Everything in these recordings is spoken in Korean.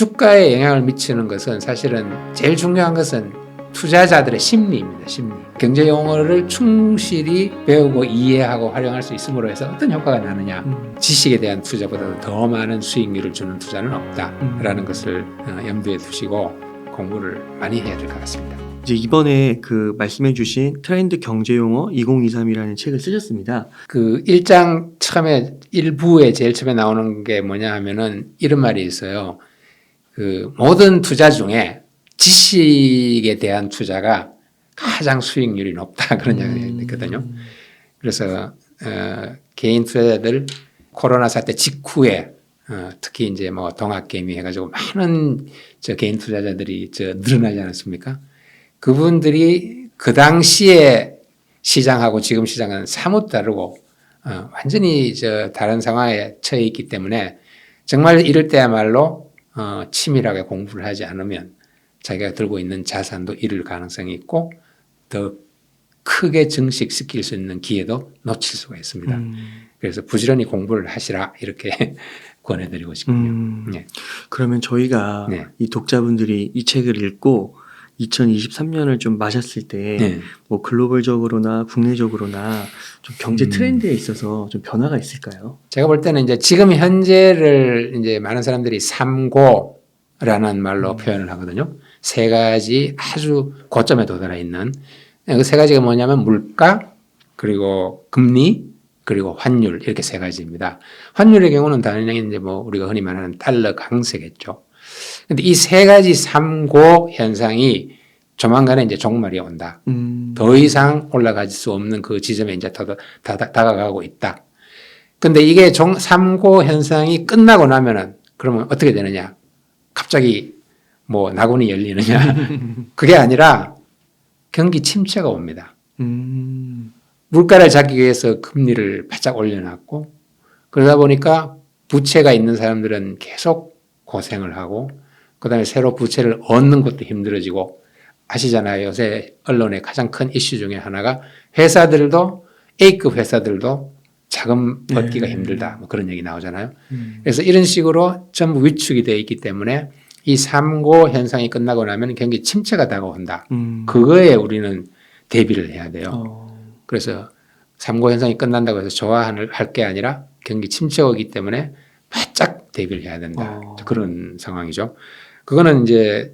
주가에 영향을 미치는 것은 사실은 제일 중요한 것은 투자자들의 심리입니다. 심리. 경제 용어를 충실히 배우고 이해하고 활용할 수 있음으로 해서 어떤 효과가 나느냐. 지식에 대한 투자보다도 더 많은 수익률을 주는 투자는 없다라는 것을 염두에 두시고 공부를 많이 해야 될 것 같습니다. 이제 이번에 그 말씀해주신 트렌드 경제용어 2023이라는 책을 쓰셨습니다. 그 1장 처음에 1부에 제일 처음에 나오는 게 뭐냐 하면은 이런 말이 있어요. 그 모든 투자 중에 지식에 대한 투자가 가장 수익률이 높다 그런 이야기가 있거든요. 그래서 개인 투자자들 코로나 사태 직후에 특히 이제 뭐 동학개미 해가지고 많은 개인 투자자들이 늘어나지 않았습니까? 그분들이 그 당시에 시장하고 지금 시장은 사뭇 다르고 완전히 다른 상황에 처해 있기 때문에 정말 이럴 때야말로 치밀하게 공부를 하지 않으면 자기가 들고 있는 자산도 잃을 가능성이 있고 더 크게 증식시킬 수 있는 기회도 놓칠 수가 있습니다. 그래서 부지런히 공부를 하시라 이렇게 권해드리고 싶군요. 네. 그러면 저희가 네. 이 독자분들이 이 책을 읽고 2023년을 좀 맞았을 때 뭐 글로벌적으로나 국내적으로나 좀 경제 트렌드에 있어서 좀 변화가 있을까요? 제가 볼 때는 이제 지금 현재를 이제 많은 사람들이 3고라는 말로 표현을 하거든요. 세 가지 아주 고점에 도달해 있는 그 세 가지가 뭐냐면 물가, 그리고 금리, 그리고 환율 이렇게 세 가지입니다. 환율의 경우는 당연히 이제 뭐 우리가 흔히 말하는 달러 강세겠죠. 근데 이 세 가지 3고 현상이 조만간에 이제 종말이 온다. 더 이상 올라갈 수 없는 그 지점에 이제 다가가고 있다. 근데 이게 3고 현상이 끝나고 나면은 그러면 어떻게 되느냐? 갑자기 뭐 나군이 열리느냐? 그게 아니라 경기 침체가 옵니다. 물가를 잡기 위해서 금리를 바짝 올려놨고 그러다 보니까 부채가 있는 사람들은 계속 고생을 하고 그다음에 새로 부채를 얻는 것도 힘들어지고 아시잖아요. 요새 언론의 가장 큰 이슈 중에 하나가 회사들도 A급 회사들도 자금 얻기가 힘들다. 뭐 그런 얘기 나오잖아요. 그래서 이런 식으로 전부 위축이 되어 있기 때문에 이 3고 현상이 끝나고 나면 경기 침체가 다가온다. 그거에 우리는 대비를 해야 돼요. 그래서 3고 현상이 끝난다고 해서 좋아할 게 아니라 경기 침체가 오기 때문에 바짝 대비를 해야 된다. 그런 상황이죠. 그거는 이제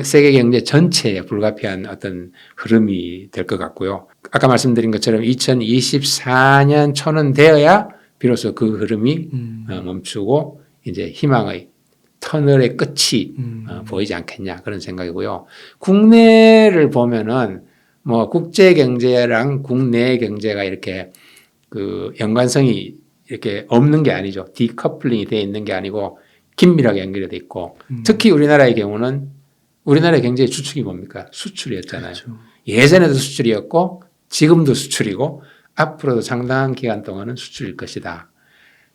세계 경제 전체에 불가피한 어떤 흐름이 될 것 같고요. 아까 말씀드린 것처럼 2024년 초는 되어야 비로소 그 흐름이 멈추고 이제 희망의 터널의 끝이 보이지 않겠냐 그런 생각이고요. 국내를 보면은 뭐 국제 경제랑 국내 경제가 이렇게 그 연관성이 이렇게 없는 게 아니죠. 디커플링이 되어 있는 게 아니고 긴밀하게 연결이 돼 있고 특히 우리나라의 경우는 우리나라의 경제의 주축이 뭡니까? 수출이었잖아요. 그렇죠. 예전에도 수출이었고 지금도 수출이고 앞으로도 상당한 기간 동안은 수출일 것이다.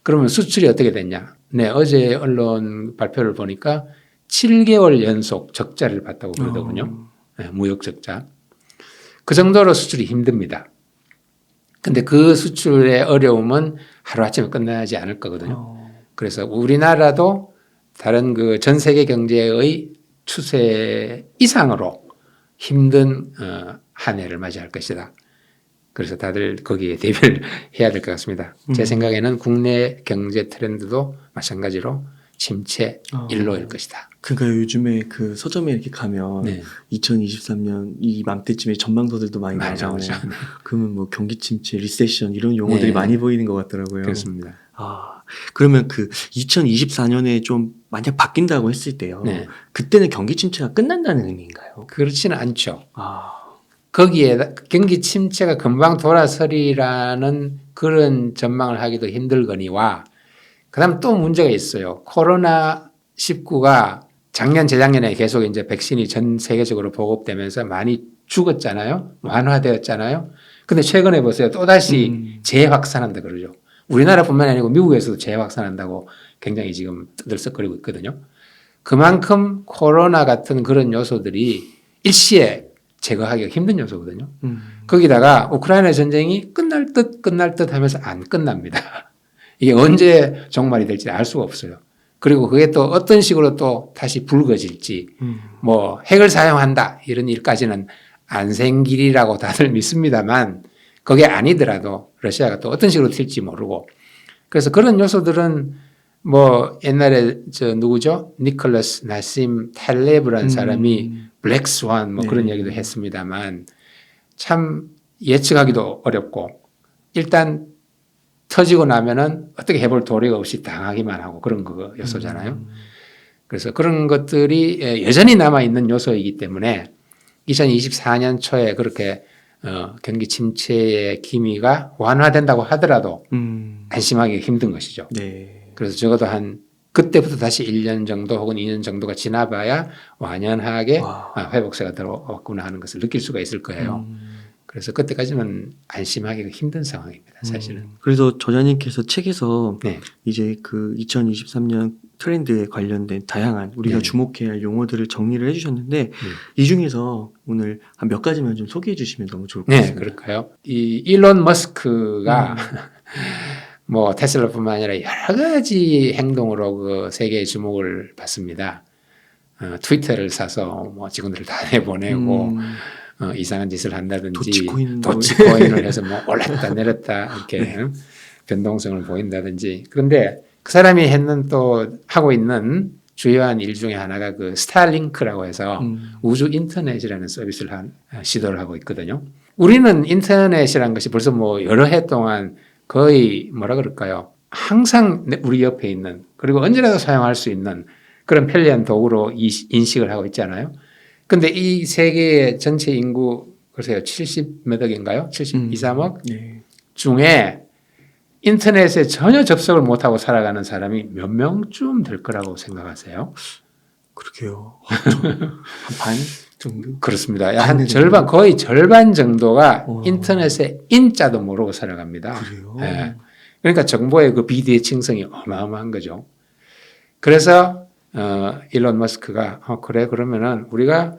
그러면 수출이 어떻게 됐냐? 네, 어제 언론 발표를 보니까 7개월 연속 적자를 봤다고 그러더군요. 네, 무역 적자. 그 정도로 수출이 힘듭니다. 근데 그 수출의 어려움은 하루아침에 끝나지 않을 거거든요. 그래서 우리나라도 다른 그 전 세계 경제의 추세 이상으로 힘든 한 해를 맞이할 것이다. 그래서 다들 거기에 대비를 해야 될 것 같습니다. 제 생각에는 국내 경제 트렌드도 마찬가지로 침체 일로일 것이다. 그러니까 요즘에 그 서점에 이렇게 가면 2023년 이 맘때쯤에 전망서들도 많이 나오잖아요. 그러면 뭐 경기 침체, 리세션 이런 용어들이 많이 보이는 것 같더라고요. 그렇습니다. 그러면 그 2024년에 좀 만약 바뀐다고 했을 때요. 그때는 경기 침체가 끝난다는 의미인가요? 그렇지는 않죠. 거기에 경기 침체가 금방 돌아서리라는 그런 전망을 하기도 힘들거니와 그다음 또 문제가 있어요. 코로나19가 작년, 재작년에 계속 이제 백신이 전 세계적으로 보급되면서 많이 죽었잖아요. 완화되었잖아요. 근데 최근에 보세요. 또다시 재확산한다 그러죠. 우리나라뿐만 아니고 미국에서도 재확산한다고 굉장히 지금 들썩거리고 있거든요. 그만큼 코로나 같은 그런 요소들이 일시에 제거하기가 힘든 요소거든요. 거기다가 우크라이나 전쟁이 끝날 듯 하면서 안 끝납니다. 이게 언제 종말이 될지 알 수가 없어요. 그리고 그게 또 어떤 식으로 또 다시 불거질지 뭐 핵을 사용한다 이런 일까지는 안 생기리라고 다들 믿습니다만 그게 아니더라도 러시아가 또 어떤 식으로 튈지 모르고 그래서 그런 요소들은 뭐 옛날에 저 누구죠? 니콜라스 나심 탈레브라는 사람이 블랙 스완 뭐 그런 얘기도 했습니다만 참 예측하기도 어렵고 일단 터지고 나면은 어떻게 해볼 도리가 없이 당하기만 하고 그런 거 요소잖아요. 그래서 그런 것들이 여전히 남아있는 요소이기 때문에 2024년 초에 그렇게 경기 침체의 기미가 완화된다고 하더라도 안심하기 힘든 것이죠. 네. 그래서 적어도 한 그때부터 다시 1년 정도 혹은 2년 정도가 지나봐야 완연하게 회복세가 들어왔구나 하는 것을 느낄 수가 있을 거예요. 그래서 그때까지는 안심하기가 힘든 상황입니다. 사실은. 그래서 저자님께서 책에서 네. 이제 그 2023년 트렌드에 관련된 다양한 우리가 네. 주목해야 할 용어들을 정리를 해주셨는데 이 중에서 오늘 한 몇 가지만 좀 소개해 주시면 너무 좋을 것 네, 같습니다. 그럴까요? 이 일론 머스크가 뭐 테슬라뿐만 아니라 여러 가지 행동으로 그 세계의 주목을 받습니다. 트위터를 사서 뭐 직원들을 다 내보내고 이상한 짓을 한다든지 도치코인을 해서 뭐 올랐다 내렸다 이렇게 변동성을 보인다든지 그런데 그 사람이 했는 또 하고 있는 주요한 일 중에 하나가 그 스타링크라고 해서 우주 인터넷이라는 서비스를 시도를 하고 있거든요. 우리는 인터넷이라는 것이 벌써 뭐 여러 해 동안 거의 뭐라 그럴까요? 항상 우리 옆에 있는 그리고 언제라도 사용할 수 있는 그런 편리한 도구로 인식을 하고 있잖아요. 근데 이 세계의 전체 인구 글쎄요 70 몇 억인가요? 72, 3억 네. 중에 인터넷에 전혀 접속을 못하고 살아가는 사람이 몇 명쯤 될 거라고 생각하세요? 그러게요. 한 반 정도? 그렇습니다. 한 절반, 거의 절반 정도가 인터넷에 인자도 모르고 살아갑니다. 그래요? 네. 그러니까 정보의 그 비대칭성이 어마어마한 거죠. 그래서 일론 머스크가 그래 그러면은 우리가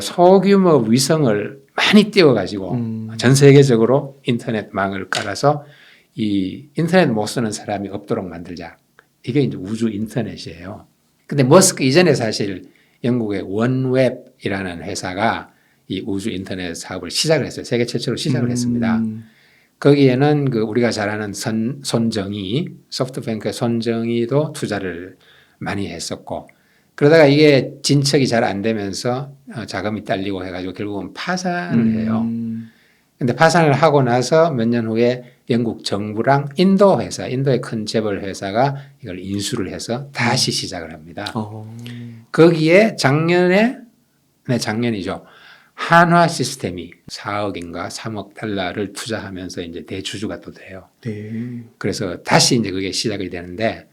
소규모 위성을 많이 띄워가지고 전 세계적으로 인터넷망을 깔아서 이 인터넷 못 쓰는 사람이 없도록 만들자. 이게 이제 우주 인터넷이에요. 근데 머스크 이전에 사실 영국의 원웹이라는 회사가 이 우주 인터넷 사업을 시작을 했어요. 세계 최초로 시작을 했습니다. 거기에는 그 우리가 잘 아는 손정희, 소프트뱅크의 손정희도 투자를 많이 했었고 그러다가 이게 진척이 잘 안 되면서 자금이 딸리고 해가지고 결국은 파산을 해요. 근데 파산을 하고 나서 몇 년 후에 영국 정부랑 인도 회사, 인도의 큰 재벌 회사가 이걸 인수를 해서 다시 시작을 합니다. 거기에 작년이죠. 한화 시스템이 4억인가 3억 달러를 투자하면서 이제 대주주가 또 돼요. 네. 그래서 다시 이제 그게 시작이 되는데,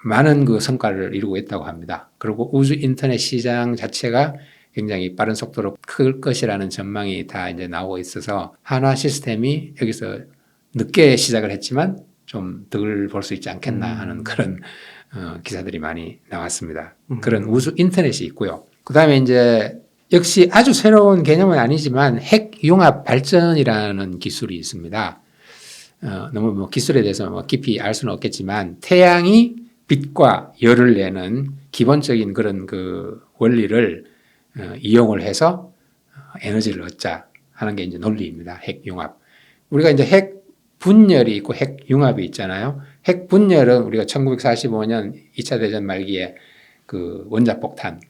많은 그 성과를 이루고 있다고 합니다. 그리고 우주 인터넷 시장 자체가 굉장히 빠른 속도로 클 것이라는 전망이 다 이제 나오고 있어서 한화 시스템이 여기서 늦게 시작을 했지만 좀 덜 볼 수 있지 않겠나 하는 그런 기사들이 많이 나왔습니다. 그런 우주 인터넷이 있고요. 그 다음에 이제 역시 아주 새로운 개념은 아니지만 핵융합 발전이라는 기술이 있습니다. 너무 뭐 기술에 대해서 뭐 깊이 알 수는 없겠지만 태양이 빛과 열을 내는 기본적인 그런 그 원리를 이용을 해서 에너지를 얻자 하는 게 이제 논리입니다. 핵융합. 우리가 이제 핵 분열이 있고 핵융합이 있잖아요. 핵 분열은 우리가 1945년 2차 대전 말기에 그 원자폭탄을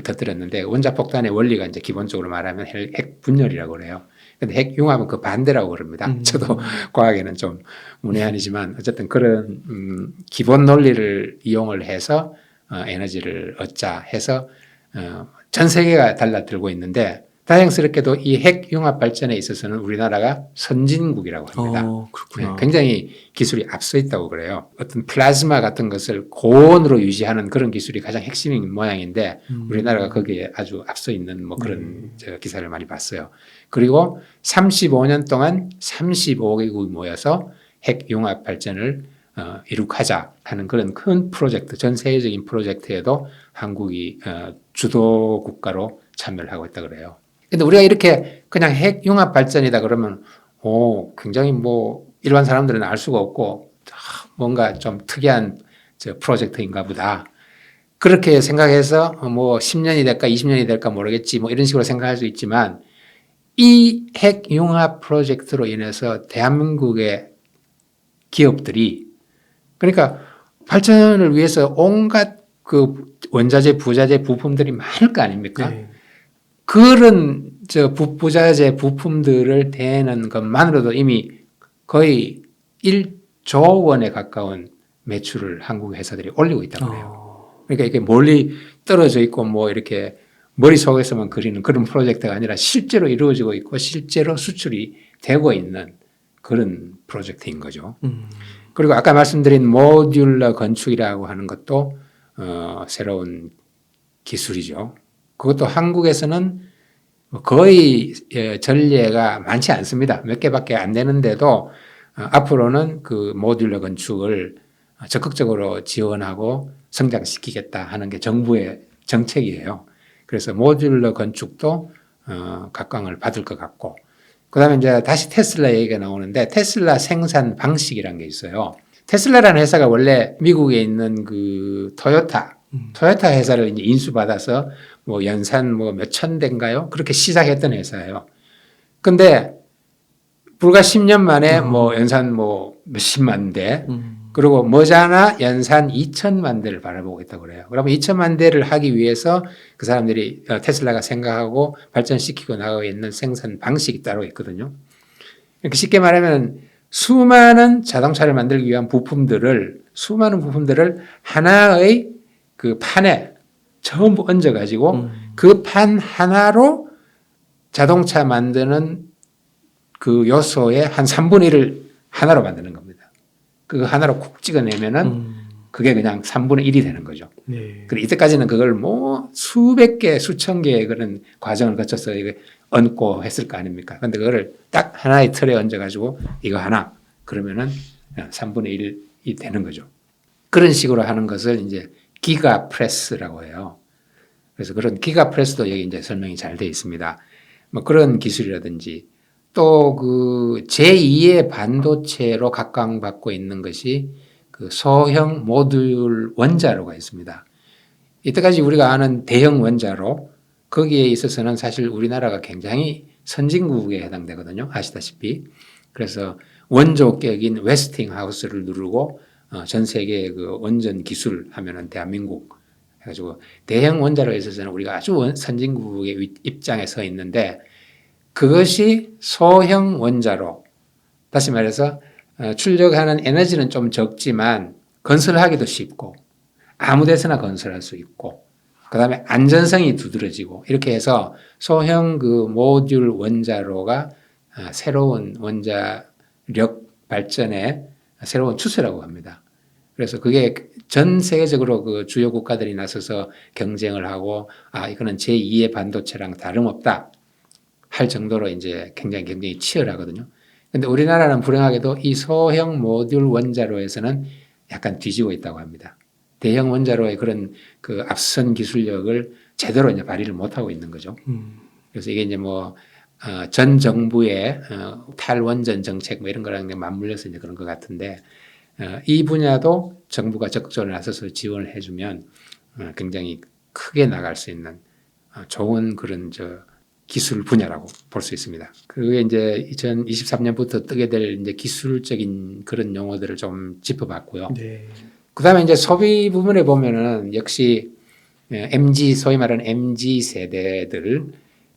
터뜨렸는데 원자폭탄의 원리가 이제 기본적으로 말하면 핵 분열이라고 그래요. 근데 핵융합은 그 반대라고 그럽니다. 저도 과학에는 좀 문외한이지만 어쨌든 그런 기본 논리를 이용을 해서 에너지를 얻자 해서 전 세계가 달라들고 있는데 다행스럽게도 이 핵융합 발전에 있어서는 우리나라가 선진국이라고 합니다. 그렇구나. 굉장히 기술이 앞서 있다고 그래요. 어떤 플라즈마 같은 것을 고온으로 유지하는 그런 기술이 가장 핵심인 모양인데 우리나라가 거기에 아주 앞서 있는 뭐 그런 기사를 많이 봤어요. 그리고 35년 동안 35개국이 모여서 핵융합 발전을 이룩하자 하는 그런 큰 프로젝트, 전 세계적인 프로젝트에도 한국이 주도 국가로 참여를 하고 있다 그래요. 근데 우리가 이렇게 그냥 핵융합 발전이다 그러면 굉장히 뭐 일반 사람들은 알 수가 없고 뭔가 좀 특이한 저 프로젝트인가 보다. 그렇게 생각해서 뭐 10년이 될까 20년이 될까 모르겠지 뭐 이런 식으로 생각할 수 있지만 이 핵융합 프로젝트로 인해서 대한민국의 기업들이 그러니까 발전을 위해서 온갖 그 원자재, 부자재, 부품들이 많을 거 아닙니까? 네. 그런 저 부자재, 부품들을 대는 것만으로도 이미 거의 1조 원에 가까운 매출을 한국 회사들이 올리고 있다고 해요. 그러니까 이게 멀리 떨어져 있고 뭐 이렇게 머릿속에서만 그리는 그런 프로젝트가 아니라 실제로 이루어지고 있고 실제로 수출이 되고 있는 그런 프로젝트인 거죠. 그리고 아까 말씀드린 모듈러 건축이라고 하는 것도 새로운 기술이죠. 그것도 한국에서는 거의 전례가 많지 않습니다. 몇 개밖에 안 되는데도 앞으로는 그 모듈러 건축을 적극적으로 지원하고 성장시키겠다 하는 게 정부의 정책이에요. 그래서 모듈러 건축도 각광을 받을 것 같고 그다음에 이제 다시 테슬라 얘기가 나오는데 테슬라 생산 방식이라는 게 있어요. 테슬라라는 회사가 원래 미국에 있는 그 토요타 회사를 이제 인수받아서 뭐 연산 뭐 몇천 대인가요? 그렇게 시작했던 회사예요. 근데 불과 10년 만에 뭐 연산 뭐 몇십만 대 그리고 머지않아 연산 2천만 대를 바라보고 있다고 그래요. 그러면 2천만 대를 하기 위해서 그 사람들이 테슬라가 생각하고 발전시키고 나가고 있는 생산 방식이 따로 있거든요. 이렇게 쉽게 말하면 수많은 자동차를 만들기 위한 수많은 부품들을 하나의 그 판에 전부 얹어가지고 그 판 하나로 자동차 만드는 그 요소의 한 3분의 1을 하나로 만드는 겁니다. 그거 하나로 콕 찍어내면은 그게 그냥 3분의 1이 되는 거죠. 네. 그리고 이때까지는 그걸 뭐 수백 개, 수천 개의 그런 과정을 거쳐서 이거 얹고 했을 거 아닙니까? 근데 그거를 딱 하나의 틀에 얹어가지고 이거 하나 그러면은 3분의 1이 되는 거죠. 그런 식으로 하는 것을 이제 기가 프레스라고 해요. 그래서 그런 기가 프레스도 여기 이제 설명이 잘 되어 있습니다. 뭐 그런 기술이라든지 또 그 제2의 반도체로 각광받고 있는 것이 그 소형 모듈 원자로가 있습니다. 이때까지 우리가 아는 대형 원자로 거기에 있어서는 사실 우리나라가 굉장히 선진국에 해당되거든요. 아시다시피. 그래서 원조격인 웨스팅하우스를 누르고 전 세계 그 원전 기술 하면은 대한민국 해가지고 대형 원자로에 있어서는 우리가 아주 선진국의 입장에 서 있는데 그것이 소형 원자로 다시 말해서 출력하는 에너지는 좀 적지만 건설하기도 쉽고 아무 데서나 건설할 수 있고 그다음에 안전성이 두드러지고 이렇게 해서 소형 그 모듈 원자로가 새로운 원자력 발전의 새로운 추세라고 합니다. 그래서 그게 전 세계적으로 그 주요 국가들이 나서서 경쟁을 하고 이거는 제2의 반도체랑 다름없다 할 정도로 이제 굉장히 경쟁이 치열하거든요. 근데 우리나라는 불행하게도 이 소형 모듈 원자로에서는 약간 뒤지고 있다고 합니다. 대형 원자로의 그런 그 앞선 기술력을 제대로 이제 발휘를 못하고 있는 거죠. 그래서 이게 이제 뭐, 전 정부의 탈원전 정책 뭐 이런 거랑 맞물려서 이제 그런 것 같은데, 이 분야도 정부가 적극적으로 나서서 지원을 해주면 굉장히 크게 나갈 수 있는 좋은 그런 기술 분야라고 볼 수 있습니다. 그게 이제 2023년부터 뜨게 될 이제 기술적인 그런 용어들을 좀 짚어봤고요. 네. 그 다음에 이제 소비 부분에 보면은 역시 MZ, 소위 말하는 MZ 세대들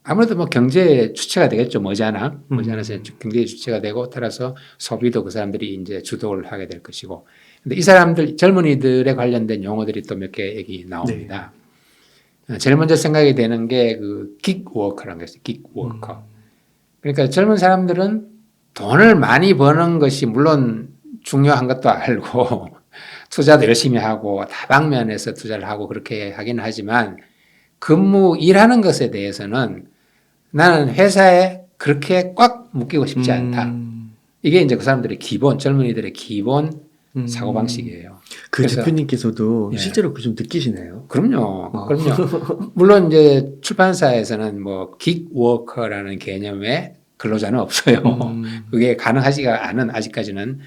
아무래도 뭐 경제 주체가 되겠죠. 머지않아서 경제 주체가 되고 따라서 소비도 그 사람들이 이제 주도를 하게 될 것이고. 근데 이 사람들, 젊은이들에 관련된 용어들이 또 몇 개 얘기 나옵니다. 네. 제일 먼저 생각이 되는 게 그 긱워커라는 것이 긱워커. 그러니까 젊은 사람들은 돈을 많이 버는 것이 물론 중요한 것도 알고 투자도 열심히 하고 다방면에서 투자를 하고 그렇게 하긴 하지만 일하는 것에 대해서는 나는 회사에 그렇게 꽉 묶이고 싶지 않다. 이게 이제 그 사람들의 젊은이들의 기본 사고방식이에요. 그 대표님께서도 예. 실제로 그 좀 느끼시나요? 그럼요. 물론 이제 출판사에서는 뭐 긱워커라는 개념의 근로자는 없어요. 그게 가능하지가 않은 아직까지는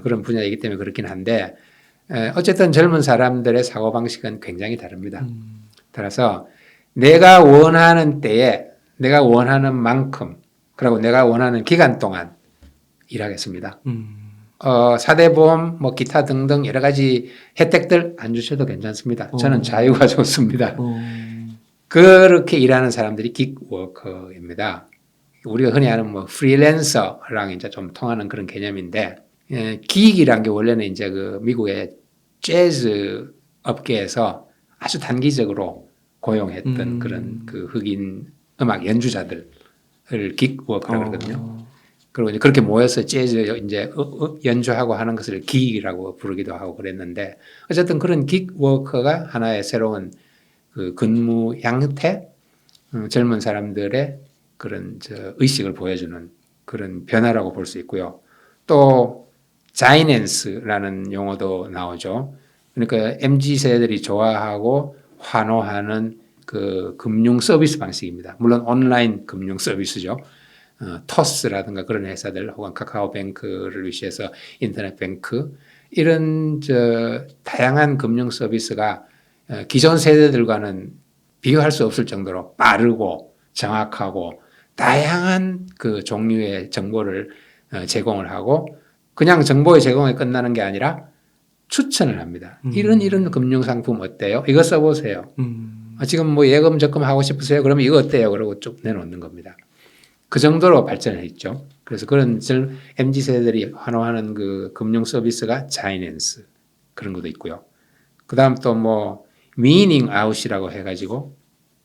그런 분야이기 때문에 그렇긴 한데 어쨌든 젊은 사람들의 사고방식은 굉장히 다릅니다. 따라서 내가 원하는 때에 내가 원하는 만큼 그리고 내가 원하는 기간 동안 일하겠습니다. 사대보험, 뭐 기타 등등 여러 가지 혜택들 안 주셔도 괜찮습니다. 저는 자유가 좋습니다. 그렇게 일하는 사람들이 긱워커입니다. 우리가 흔히 하는 뭐 프리랜서랑 이제 좀 통하는 그런 개념인데, 기익이란 게 원래는 이제 그 미국의 재즈 업계에서 아주 단기적으로 고용했던 그런 그 흑인 음악 연주자들을 긱워커라고 그러거든요. 그리고 이제 그렇게 모여서 재즈 이제 연주하고 하는 것을 기익이라고 부르기도 하고 그랬는데, 어쨌든 그런 긱워커가 하나의 새로운 그 근무 양태, 젊은 사람들의 그런 의식을 보여주는 그런 변화라고 볼 수 있고요. 또 자이낸스라는 용어도 나오죠. 그러니까 MZ 세대들이 좋아하고 환호하는 그 금융 서비스 방식입니다. 물론 온라인 금융 서비스죠. 토스라든가 그런 회사들 혹은 카카오뱅크를 위시해서 인터넷 뱅크 이런 다양한 금융 서비스가 기존 세대들과는 비교할 수 없을 정도로 빠르고 정확하고 다양한 그 종류의 정보를 제공을 하고 그냥 정보의 제공에 끝나는 게 아니라 추천을 합니다. 이런 금융상품 어때요? 이거 써보세요. 지금 뭐 예금 적금 하고 싶으세요? 그러면 이거 어때요? 그러고 쭉 내놓는 겁니다. 그 정도로 발전해 있죠. 그래서 그런 MZ 세대들이 환호하는 그 금융 서비스가 자이낸스 그런 것도 있고요. 그 다음 또 뭐 미닝 아웃이라고 해가지고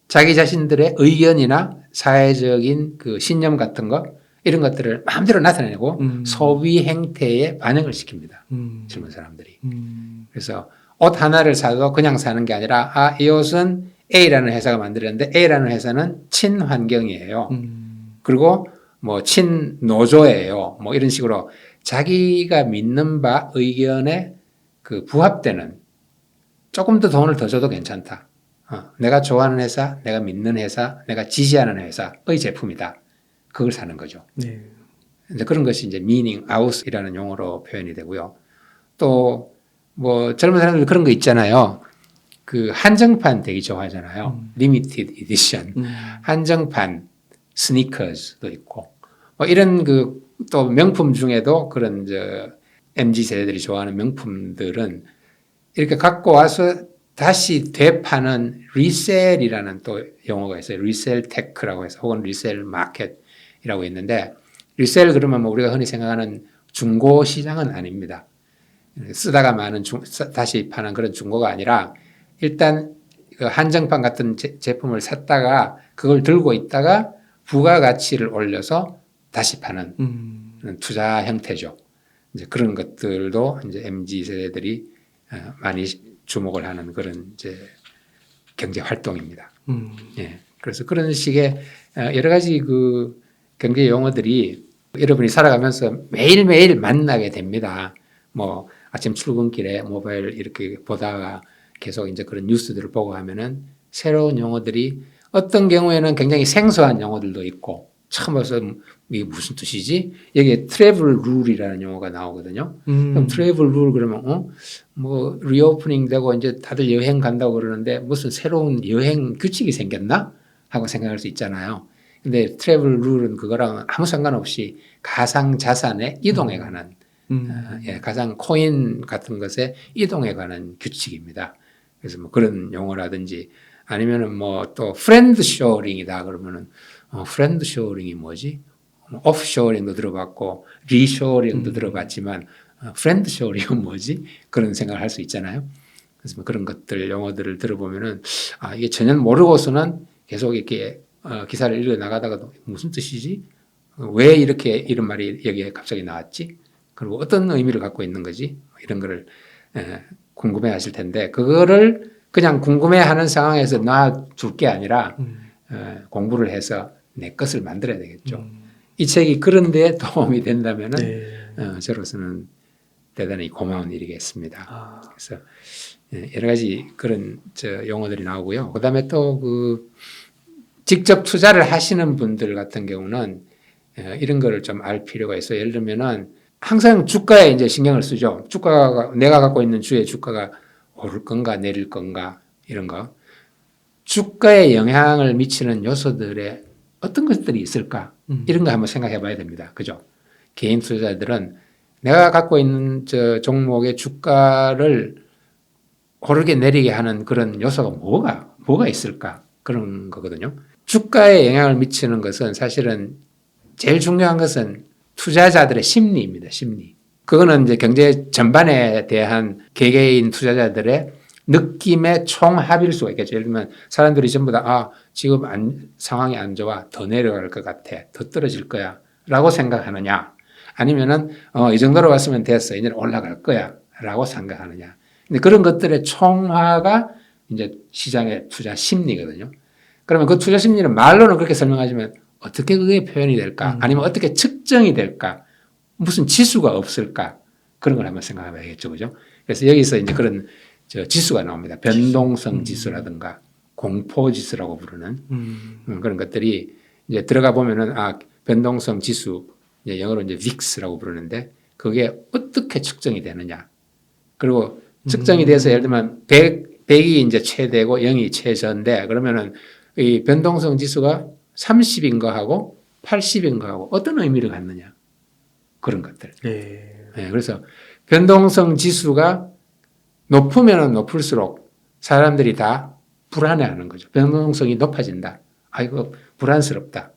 자기 자신들의 의견이나 사회적인 그 신념 같은 거 이런 것들을 마음대로 나타내고 소비 행태에 반영을 시킵니다. 젊은 사람들이. 그래서 옷 하나를 사도 그냥 사는 게 아니라 이 옷은 A라는 회사가 만들었는데 A라는 회사는 친환경이에요. 그리고 뭐 친노조예요. 뭐 이런 식으로 자기가 믿는 바 의견에 그 부합되는 조금 더 돈을 더 줘도 괜찮다. 내가 좋아하는 회사, 내가 믿는 회사, 내가 지지하는 회사의 제품이다. 그걸 사는 거죠. 네. 이제 그런 것이 이제 meaning out이라는 용어로 표현이 되고요. 또 뭐 젊은 사람들 그런 거 있잖아요. 그 한정판 되게 좋아하잖아요. limited edition, 한정판 스니커즈도 있고 뭐 이런 그 또 명품 중에도 그런 MZ 세대들이 좋아하는 명품들은 이렇게 갖고 와서 다시 되파는 리셀이라는 또 용어가 있어요. 리셀 테크라고 해서 혹은 리셀 마켓이라고 있는데 리셀 그러면 뭐 우리가 흔히 생각하는 중고 시장은 아닙니다. 쓰다가 많은 다시 파는 그런 중고가 아니라 일단 그 한정판 같은 제품을 샀다가 그걸 들고 있다가 부가가치를 올려서 다시 파는 투자 형태죠. 이제 그런 것들도 이제 MZ 세대들이 많이 주목을 하는 그런 이제 경제 활동입니다. 예. 그래서 그런 식의 여러 가지 그 경제 용어들이 여러분이 살아가면서 매일매일 만나게 됩니다. 뭐 아침 출근길에 모바일 이렇게 보다가 계속 이제 그런 뉴스들을 보고 하면은 새로운 용어들이 어떤 경우에는 굉장히 생소한 용어들도 있고 처음 봐서 이게 무슨 뜻이지? 여기에 트래블 룰이라는 용어가 나오거든요. 그럼 트래블 룰 그러면 뭐 리오프닝 되고 이제 다들 여행 간다고 그러는데 무슨 새로운 여행 규칙이 생겼나? 하고 생각할 수 있잖아요. 근데 트래블 룰은 그거랑 아무 상관없이 가상 자산의 이동에 관한 가상 코인 같은 것에 이동에 관한 규칙입니다. 그래서 뭐 그런 용어라든지 아니면은 뭐 또 프렌드 쇼어링이다 그러면은 프렌드 쇼어링이 뭐지? 오프쇼어링도 들어봤고 리쇼어링도 들어봤지만 프렌드 쇼어링은 뭐지? 그런 생각을 할 수 있잖아요. 그래서 뭐 그런 것들 용어들을 들어보면은 이게 전혀 모르고서는 계속 이렇게 기사를 읽어 나가다가도 무슨 뜻이지? 왜 이렇게 이런 말이 여기에 갑자기 나왔지? 그리고 어떤 의미를 갖고 있는 거지? 이런 거를 궁금해 하실 텐데 그거를 그냥 궁금해하는 상황에서 놔둘 게 아니라 공부를 해서 내 것을 만들어야 되겠죠. 이 책이 그런 데 도움이 된다면 저로서는 대단히 고마운 일이겠습니다. 그래서 여러 가지 그런 용어들이 나오고요. 그다음에 또 그 직접 투자를 하시는 분들 같은 경우는 이런 거를 좀 알 필요가 있어요. 예를 들면은 항상 주가에 이제 신경을 쓰죠. 주가가 내가 갖고 있는 주의 주가가 오를 건가 내릴 건가 이런 거. 주가에 영향을 미치는 요소들의 어떤 것들이 있을까? 이런 거 한번 생각해 봐야 됩니다. 그죠? 개인 투자자들은 내가 갖고 있는 저 종목의 주가를 오르게 내리게 하는 그런 요소가 뭐가 있을까? 그런 거거든요. 주가에 영향을 미치는 것은 사실은 제일 중요한 것은 투자자들의 심리입니다. 심리. 그거는 이제 경제 전반에 대한 개개인 투자자들의 느낌의 총합일 수가 있겠죠. 예를 들면 사람들이 전부 다 지금 상황이 안 좋아. 더 내려갈 것 같아. 더 떨어질 거야. 라고 생각하느냐. 아니면은 이 정도로 왔으면 됐어. 이제 올라갈 거야. 라고 생각하느냐. 근데 그런 것들의 총화가 이제 시장의 투자 심리거든요. 그러면 그 투자 심리는 말로는 그렇게 설명하지만 어떻게 그게 표현이 될까? 아니면 어떻게 측정이 될까? 무슨 지수가 없을까? 그런 걸 한번 생각해 봐야겠죠. 그죠? 그래서 여기서 이제 그런 지수가 나옵니다. 변동성 지수라든가 공포 지수라고 부르는 그런 것들이 이제 들어가 보면은 변동성 지수, 이제 영어로 이제 VIX라고 부르는데 그게 어떻게 측정이 되느냐. 그리고 측정이 돼서 예를 들면 100이 이제 최대고 0이 최저인데 그러면은 이 변동성 지수가 30인 거하고 80인 거하고 어떤 의미를 갖느냐. 그런 것들. 네. 네, 그래서 변동성 지수가 높으면 높을수록 사람들이 다 불안해하는 거죠. 변동성이 높아진다. 이거 불안스럽다.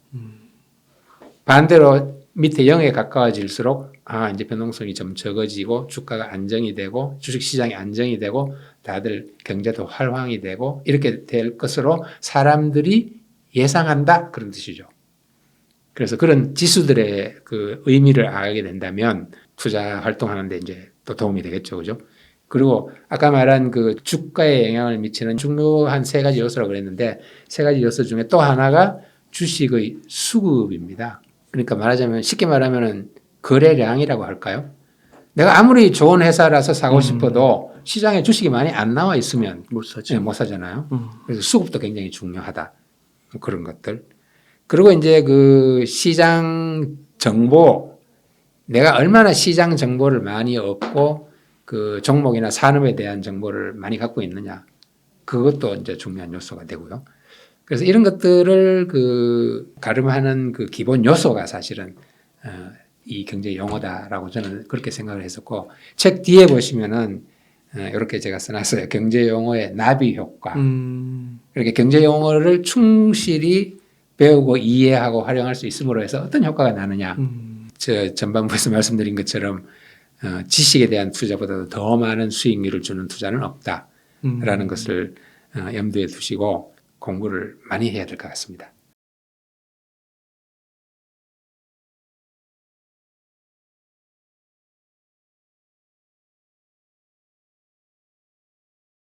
반대로 밑에 0에 가까워질수록 이제 변동성이 좀 적어지고 주가가 안정이 되고 주식시장이 안정이 되고 다들 경제도 활황이 되고 이렇게 될 것으로 사람들이 예상한다. 그런 뜻이죠. 그래서 그런 지수들의 그 의미를 알게 된다면 투자 활동하는데 이제 또 도움이 되겠죠. 그죠? 그리고 아까 말한 그 주가에 영향을 미치는 중요한 세 가지 요소라고 그랬는데 세 가지 요소 중에 또 하나가 주식의 수급입니다. 그러니까 말하자면 쉽게 말하면 거래량이라고 할까요? 내가 아무리 좋은 회사라서 사고 싶어도 시장에 주식이 많이 안 나와 있으면 못 사죠. 못 사잖아요. 그래서 수급도 굉장히 중요하다. 그런 것들. 그리고 이제 그 시장 정보, 내가 얼마나 시장 정보를 많이 얻고 그 종목이나 산업에 대한 정보를 많이 갖고 있느냐. 그것도 이제 중요한 요소가 되고요. 그래서 이런 것들을 그 가름하는 그 기본 요소가 사실은 이 경제 용어다라고 저는 그렇게 생각을 했었고 책 뒤에 보시면은 이렇게 제가 써놨어요. 경제 용어의 나비 효과. 이렇게 경제 용어를 충실히 배우고 이해하고 활용할 수 있음으로 해서 어떤 효과가 나느냐. 저 전반부에서 말씀드린 것처럼 지식에 대한 투자보다도 더 많은 수익률을 주는 투자는 없다라는 것을 염두에 두시고 공부를 많이 해야 될 것 같습니다.